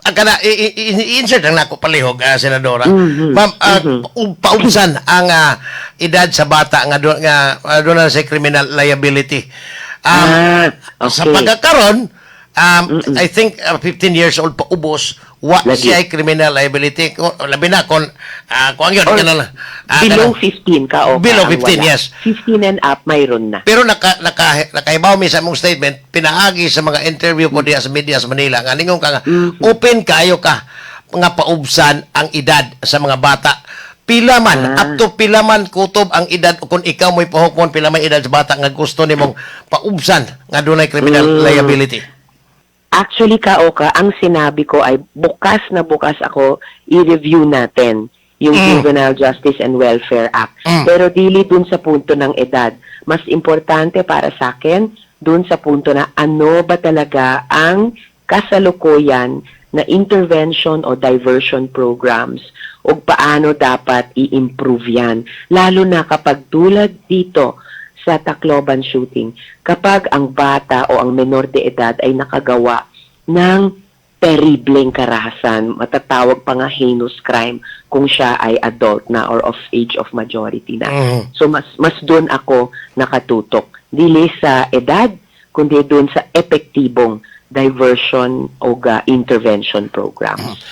Kana i-insert lang nako palihog, senadora. Mhm, Ma'am, mhm. paubsan ang edad sa bata doon na sa criminal liability. Sa Okay. pagkakaroon, Mm-mm. I think 15 years old pa ubos, wa Lagi. siya ay criminal liability. Labi na kung ang yun, Or kanala, below 15 ka o below ang 15, wala. yes. 15 and up, mayroon na. Pero nakahibaw mi sa mong statement, pinaagi sa mga interview ko diya sa media sa Manila, nga ningon ka nga, open kayo ka, nga paubsan ang edad sa mga bata. Pila man, up to pila man kutob ang edad, kung ikaw mo'y pahukmon, pila man edad sa bata, nga gusto ni mong paubsan, nga dunay criminal liability. Actually, Kaoka, ang sinabi ko ay bukas na bukas ako i-review natin yung Juvenile Justice and Welfare Act. Pero dili dun sa punto ng edad. Mas importante para sa akin, dun sa punto na ano ba talaga ang kasalukuyan na intervention o diversion programs o paano dapat i-improve yan. Lalo na kapag tulad dito sa Tacloban shooting, kapag ang bata o ang menor de edad ay nakagawa ng terribleng karahasan, matatawag pa nga heinous crime kung siya ay adult na or of age of majority na. So mas doon ako nakatutok. Dili sa edad, kundi doon sa epektibong diversion o intervention programs.